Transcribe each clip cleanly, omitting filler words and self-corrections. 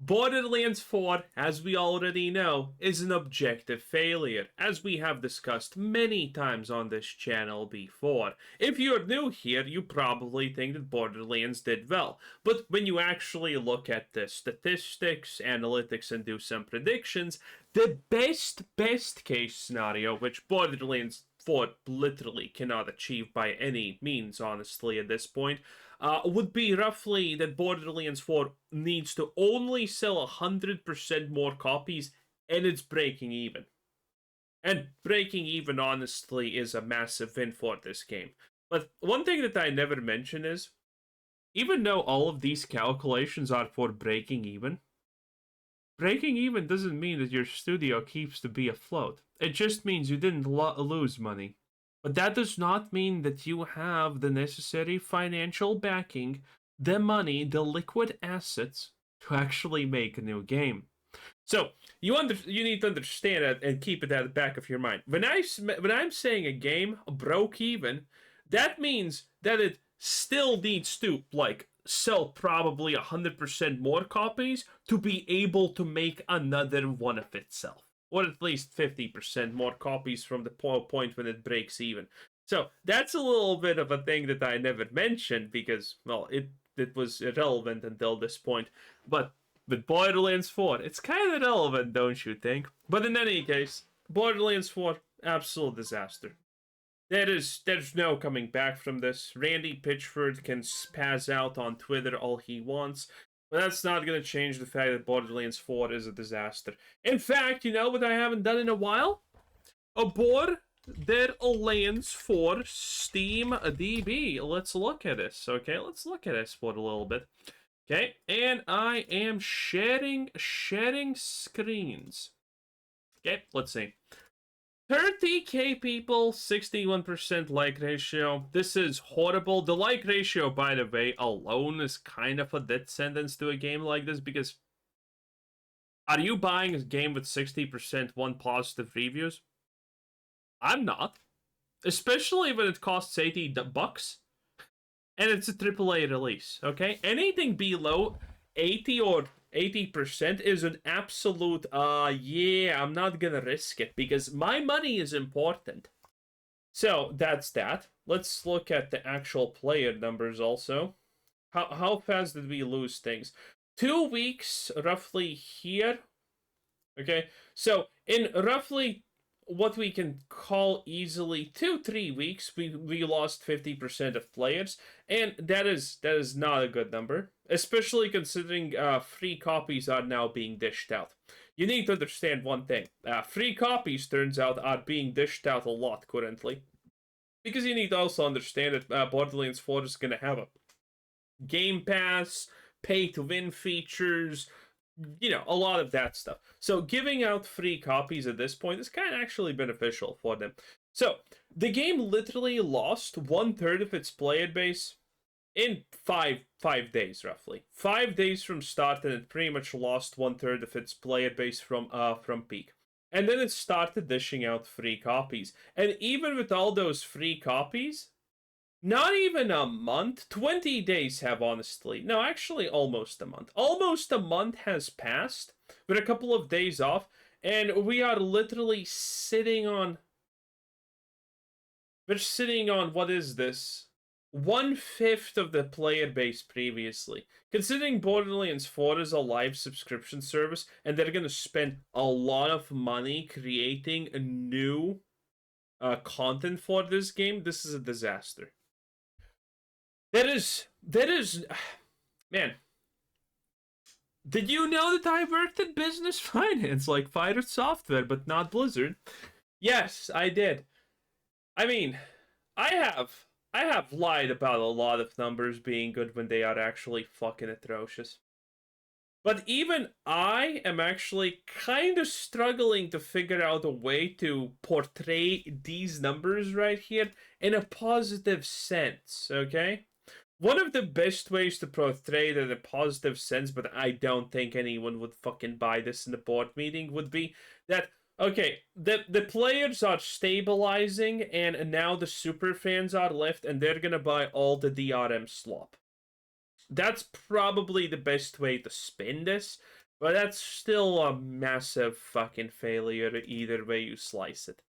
Borderlands 4, as we already know, is an objective failure, as we have discussed many times on this channel before. If you're new here, you probably think that Borderlands did well, but when you actually look at the statistics, analytics, and do some predictions, the best case scenario, which Borderlands 4 literally cannot achieve by any means, honestly, at this point, would be roughly that Borderlands 4 needs to only sell 100% more copies and it's breaking even. And breaking even, honestly, is a massive win for this game. But one thing that I never mention is, even though all of these calculations are for breaking even doesn't mean that your studio keeps to be afloat. It just means you didn't lose money. But that does not mean that you have the necessary financial backing, the money, the liquid assets to actually make a new game. So you need to understand that and keep it at the back of your mind. When I'm saying a game broke even, that means that it still needs to sell probably 100% more copies to be able to make another one of itself. Or at least 50% more copies from the point when it breaks even. So that's a little bit of a thing that I never mentioned because, well, it was irrelevant until this point. But with Borderlands 4, it's kind of relevant, don't you think? But in any case, Borderlands 4, absolute disaster. There's no coming back from this. Randy Pitchford can spaz out on Twitter all he wants, but that's not going to change the fact that Borderlands 4 is a disaster. In fact, you know what I haven't done in a while? A Borderlands 4 Steam DB. Let's look at this, okay? Let's look at this for a little bit. Okay, and I am sharing screens. Okay, let's see. 30k people, 61% like ratio. This is horrible. The like ratio, by the way, alone is kind of a death sentence to a game like this because are you buying a game with 60% one positive reviews? I'm not. Especially when it costs $80 and it's a AAA release, okay? Anything below 80 or 80% is an absolute, yeah, I'm not gonna risk it because my money is important. So that's that. Let's look at the actual player numbers also. How fast did we lose things? 2 weeks roughly here. Okay, so in roughly what we can call easily 2-3 weeks, we lost 50% of players, and that is not a good number, especially considering free copies are now being dished out. You need to understand one thing: free copies, turns out, are being dished out a lot currently, because you need to also understand that Borderlands 4 is going to have a Game Pass, pay-to-win features, you know, a lot of that stuff. So giving out free copies at this point is kind of actually beneficial for them. So the game literally lost 1/3 of its player base in five days, roughly. 5 days from start, and it pretty much lost 1/3 of its player base from peak. And then it started dishing out free copies. And even with all those free copies, not even a month, 20 days have honestly, no, actually almost a month. Almost a month has passed with a couple of days off, and we are literally sitting on, what is this? 1/5 of the player base previously. Considering Borderlands 4 is a live subscription service, and they're going to spend a lot of money creating a new content for this game, this is a disaster. That is, man. Did you know that I worked in business finance like Fighter Software, but not Blizzard? Yes, I did. I mean, I have lied about a lot of numbers being good when they are actually fucking atrocious. But even I am actually kind of struggling to figure out a way to portray these numbers right here in a positive sense, okay? One of the best ways to portray it in a positive sense, but I don't think anyone would fucking buy this in the board meeting, would be that, okay, the players are stabilizing, and now the super fans are left, and they're gonna buy all the DRM slop. That's probably the best way to spin this. But that's still a massive fucking failure either way you slice it.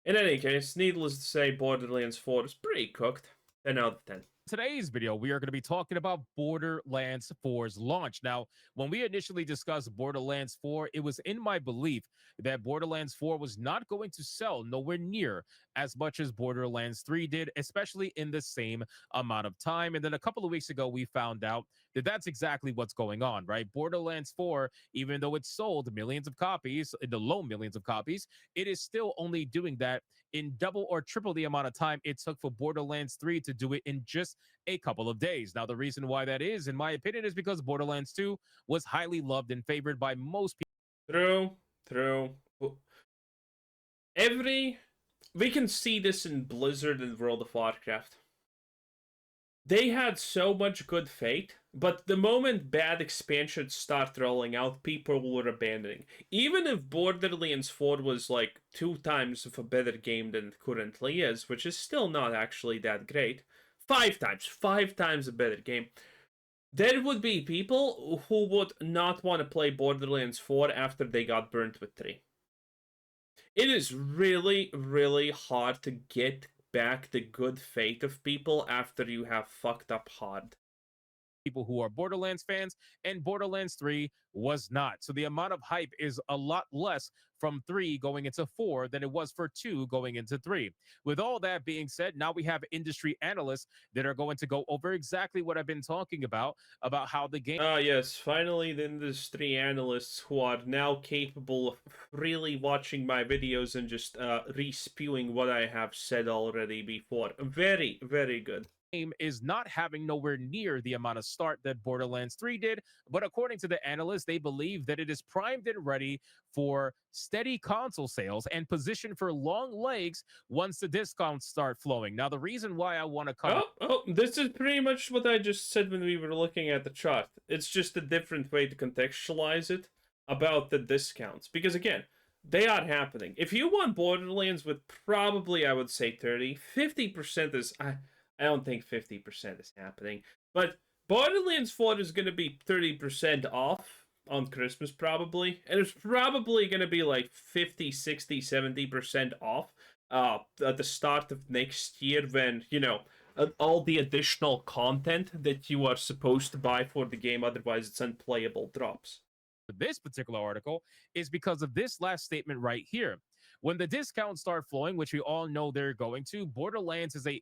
In any case, needless to say, Borderlands 4 is pretty cooked. 10 out of 10. Today's video, we are going to be talking about Borderlands 4's launch. Now, when we initially discussed Borderlands 4, it was in my belief that Borderlands 4 was not going to sell nowhere near as much as Borderlands 3 did, especially in the same amount of time. And then a couple of weeks ago, we found out that that's exactly what's going on, right? Borderlands 4, even though it sold millions of copies, in the low millions of copies, it is still only doing that in double or triple the amount of time it took for Borderlands 3 to do it in just a couple of days. Now, the reason why that is, in my opinion, is because Borderlands 2 was highly loved and favored by most people. True. We can see this in Blizzard and World of Warcraft. They had so much good fate, but the moment bad expansions start rolling out, people were abandoning. Even if Borderlands 4 was like 2 times of a better game than it currently is, which is still not actually that great, 5 times a better game, there would be people who would not want to play Borderlands 4 after they got burnt with 3. It is really, really hard to get back the good fate of people after you have fucked up hard. People who are Borderlands fans, and Borderlands 3 was not. So the amount of hype is a lot less from 3 going into 4 than it was for 2 going into 3. With all that being said, now we have industry analysts that are going to go over exactly what I've been talking about how the game. Ah, yes, finally the industry analysts who are now capable of really watching my videos and just re-spewing what I have said already before. Very, very good. Game is not having nowhere near the amount of start that Borderlands 3 did, but according to the analysts, they believe that it is primed and ready for steady console sales and positioned for long legs once the discounts start flowing. Now, the reason why I want to come This is pretty much what I just said when we were looking at the chart. It's just a different way to contextualize it about the discounts. Because again, they are happening. If you want Borderlands with probably, I would say 30, 50% is... I don't think 50% is happening. But Borderlands 4 is going to be 30% off on Christmas, probably. And it's probably going to be like 50, 60, 70% off at the start of next year when, all the additional content that you are supposed to buy for the game, otherwise it's unplayable, drops. This particular article is because of this last statement right here. When the discounts start flowing, which we all know they're going to, Borderlands is a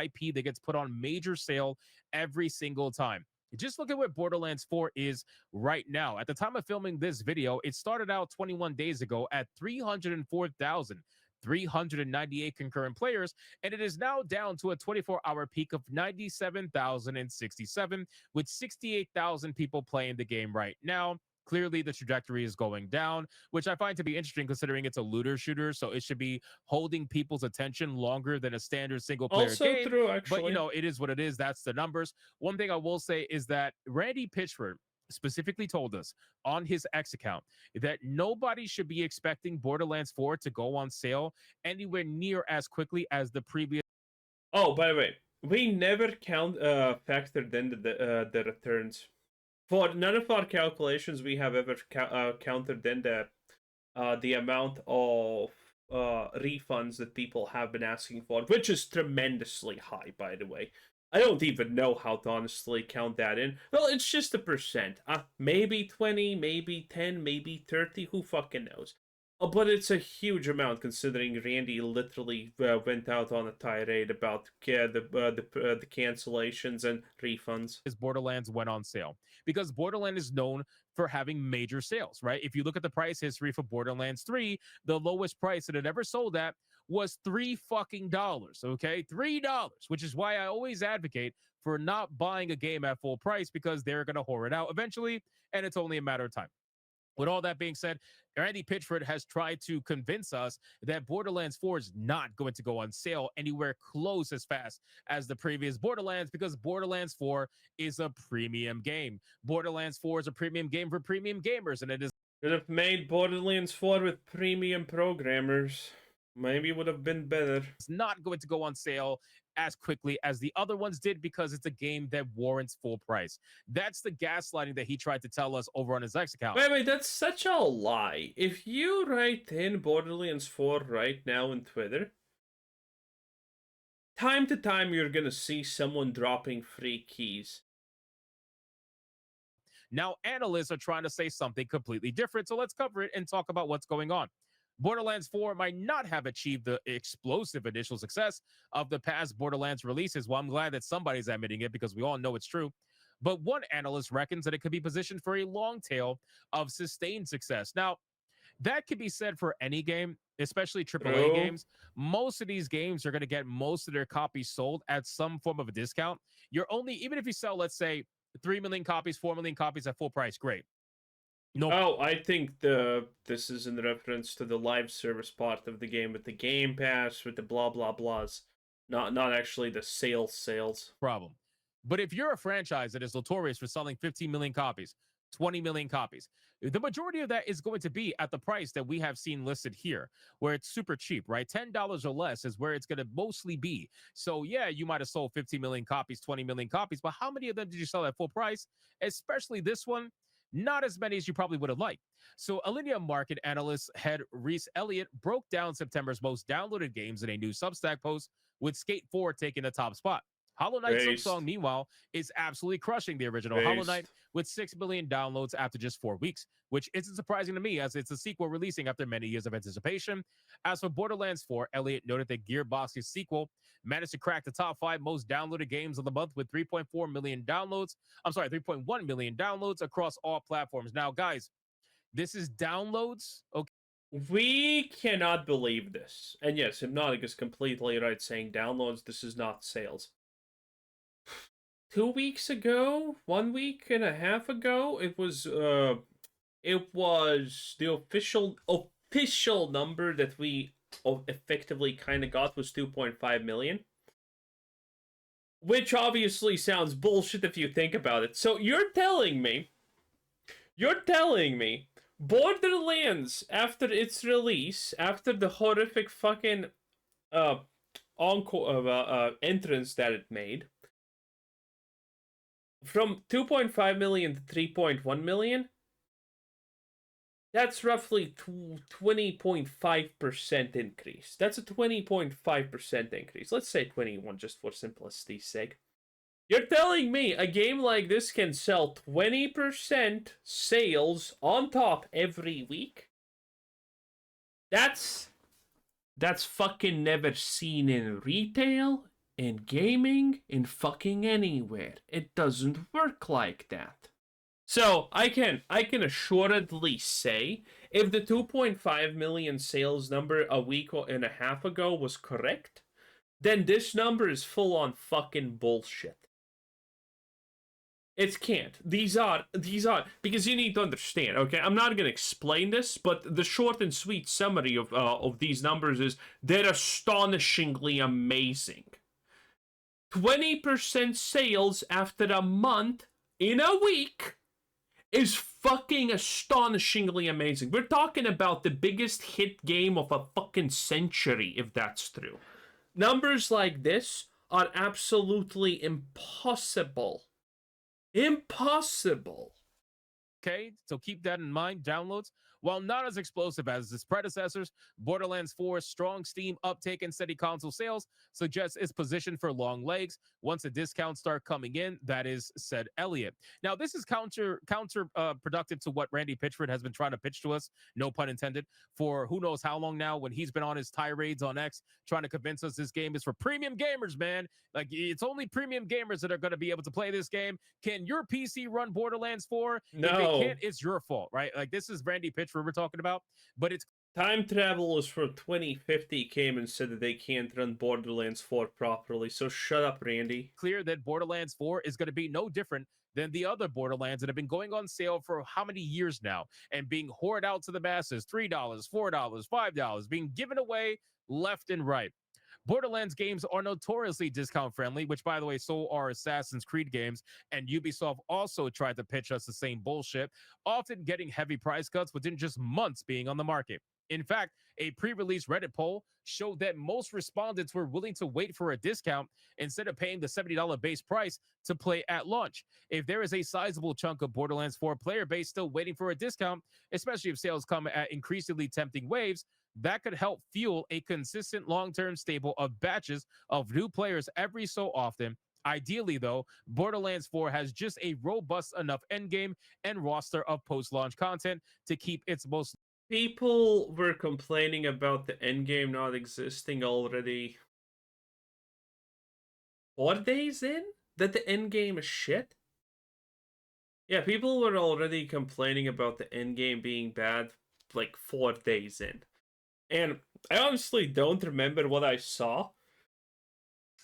IP that gets put on major sale every single time. Just look at what Borderlands 4 is right now. At the time of filming this video, it started out 21 days ago at 304,398 concurrent players, and it is now down to a 24-hour peak of 97,067, with 68,000 people playing the game right now. Clearly, the trajectory is going down, which I find to be interesting considering it's a looter shooter, so it should be holding people's attention longer than a standard single player Also game. true, actually. But, it is what it is. That's the numbers. One thing I will say is that Randy Pitchford specifically told us on his X account that nobody should be expecting Borderlands 4 to go on sale anywhere near as quickly as the previous. Oh, by the way, we never factored in the returns. For none of our calculations, we have ever counted in the amount of refunds that people have been asking for, which is tremendously high, by the way. I don't even know how to honestly count that in. Well, it's just a percent. Maybe 20, maybe 10, maybe 30, who fucking knows. But it's a huge amount considering Randy literally went out on a tirade about the cancellations and refunds. Borderlands went on sale, because Borderlands is known for having major sales, right? If you look at the price history for Borderlands 3, the lowest price that it ever sold at was $3 fucking, okay? $3, which is why I always advocate for not buying a game at full price, because they're going to whore it out eventually, and it's only a matter of time. With all that being said, Randy Pitchford has tried to convince us that Borderlands 4 is not going to go on sale anywhere close as fast as the previous Borderlands, because Borderlands 4 is a premium game. Borderlands 4 is a premium game for premium gamers, and it is. Could have made Borderlands 4 with premium programmers. Maybe it would have been better. It's not going to go on sale as quickly as the other ones did because it's a game that warrants full price. That's the gaslighting that he tried to tell us over on his X account. Wait, that's such a lie. If you write in Borderlands 4 right now on Twitter, time to time you're gonna see someone dropping free keys. Now, analysts are trying to say something completely different. So let's cover it and talk about what's going on. Borderlands 4 might not have achieved the explosive initial success of the past Borderlands releases. Well, I'm glad that somebody's admitting it because we all know it's true. But one analyst reckons that it could be positioned for a long tail of sustained success. Now, that could be said for any game, especially AAA True. games. Most of these games are going to get most of their copies sold at some form of a discount. You're only, even if you sell, let's say, 3 million copies, 4 million copies at full price, great. No Oh, I think this is in reference to the live service part of the game with the Game Pass, with the blah blah blahs. Not actually the sales. problem. But if you're a franchise that is notorious for selling 15 million copies, 20 million copies, the majority of that is going to be at the price that we have seen listed here, where it's super cheap, right? $10 or less is where it's going to mostly be. So, yeah, you might have sold 15 million copies, 20 million copies, but how many of them did you sell at full price? Especially this one, not as many as you probably would have liked. So, Alinea market analyst head Reese Elliott broke down September's most downloaded games in a new Substack post, with Skate 4 taking the top spot. Hollow Knight Silksong, meanwhile, is absolutely crushing the original Hollow Knight with 6 million downloads after just 4 weeks, which isn't surprising to me as it's a sequel releasing after many years of anticipation. As for Borderlands 4, Elliott noted that Gearbox's sequel managed to crack the top 5 most downloaded games of the month with 3.4 million downloads. 3.1 million downloads across all platforms. Now, guys, this is downloads. Okay. We cannot believe this. And yes, Hypnotic is completely right saying downloads, this is not sales. 2 weeks ago, 1 week and a half ago, it was the official number that we effectively kind of got was 2.5 million. Which obviously sounds bullshit if you think about it. So you're telling me Borderlands, after its release, after the horrific fucking encore entrance that it made, from 2.5 million to 3.1 million, that's roughly 20.5% increase. That's a 20.5% increase. Let's say 21 just for simplicity's sake. You're telling me a game like this can sell 20% sales on top every week? That's fucking never seen in retail, in gaming, in fucking anywhere. It doesn't work like that. So I can assuredly say if the 2.5 million sales number a week and a half ago was correct, then this number is full on fucking bullshit. It can't. These are because you need to understand. Okay, I'm not gonna explain this, but the short and sweet summary of these numbers is they're astonishingly amazing. 20% sales after a month in a week is fucking astonishingly amazing. We're talking about the biggest hit game of a fucking century, if that's true. Numbers like this are absolutely impossible. Impossible. Okay, so keep that in mind. Downloads, while not as explosive as its predecessors, Borderlands 4's strong Steam uptake and steady console sales suggests it's positioned for long legs once the discounts start coming in. That is, said Elliott. Now, this is productive to what Randy Pitchford has been trying to pitch to us, no pun intended, for who knows how long now, when he's been on his tirades on X trying to convince us this game is for premium gamers, man. Like, it's only premium gamers that are going to be able to play this game. Can your PC run Borderlands 4? No. If it can't, it's your fault, right? Like, this is Randy Pitchford we're talking about, but it's Time Travelers for 2050 came and said that they can't run Borderlands 4 properly, so shut up, Randy. clear that Borderlands 4 is going to be no different than the other Borderlands that have been going on sale for how many years now and being hoarded out to the masses. $3, $4, $5, being given away left and right. Borderlands games are notoriously discount friendly, which, by the way, so are Assassin's Creed games. And Ubisoft also tried to pitch us the same bullshit, often getting heavy price cuts within just months being on the market. In fact, a pre-release Reddit poll showed that most respondents were willing to wait for a discount instead of paying the $70 base price to play at launch. If there is a sizable chunk of Borderlands 4 player base still waiting for a discount, especially if sales come at increasingly tempting waves, that could help fuel a consistent long-term stable of batches of new players every so often. Ideally, though, Borderlands 4 has just a robust enough endgame and roster of post-launch content to keep its most People were complaining about the endgame not existing already 4 days in? That the endgame is shit? Yeah, people were already complaining about the endgame being bad like 4 days in. And I honestly don't remember what I saw,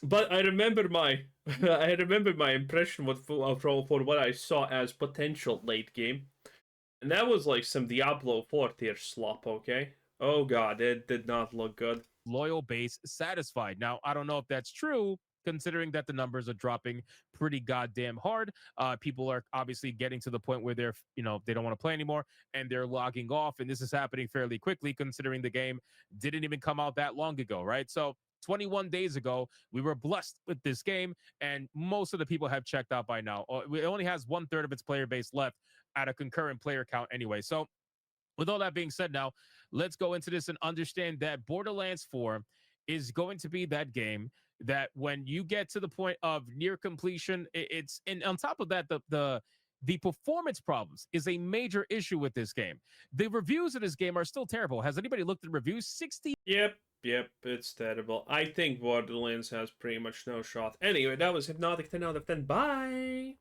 but I remember my I remember my impression for what I saw as potential late game. And that was like some Diablo 4 tier slop, okay? Oh god, it did not look good. loyal base satisfied. Now, I don't know if that's true, considering that the numbers are dropping pretty goddamn hard. People are obviously getting to the point where they're, they don't want to play anymore and they're logging off. And this is happening fairly quickly, considering the game didn't even come out that long ago, right? So, 21 days ago, we were blessed with this game, and most of the people have checked out by now. It only has 1/3 of its player base left at a concurrent player count anyway. So, with all that being said, now let's go into this and understand that Borderlands 4 is going to be that game that when you get to the point of near completion, it's and on top of that, the performance problems is a major issue with this game. The reviews of this game are still terrible. Has anybody looked at reviews? 60. Yep, it's terrible. I think Borderlands has pretty much no shot. Anyway, that was Hypnotic 10 out of 10. Bye!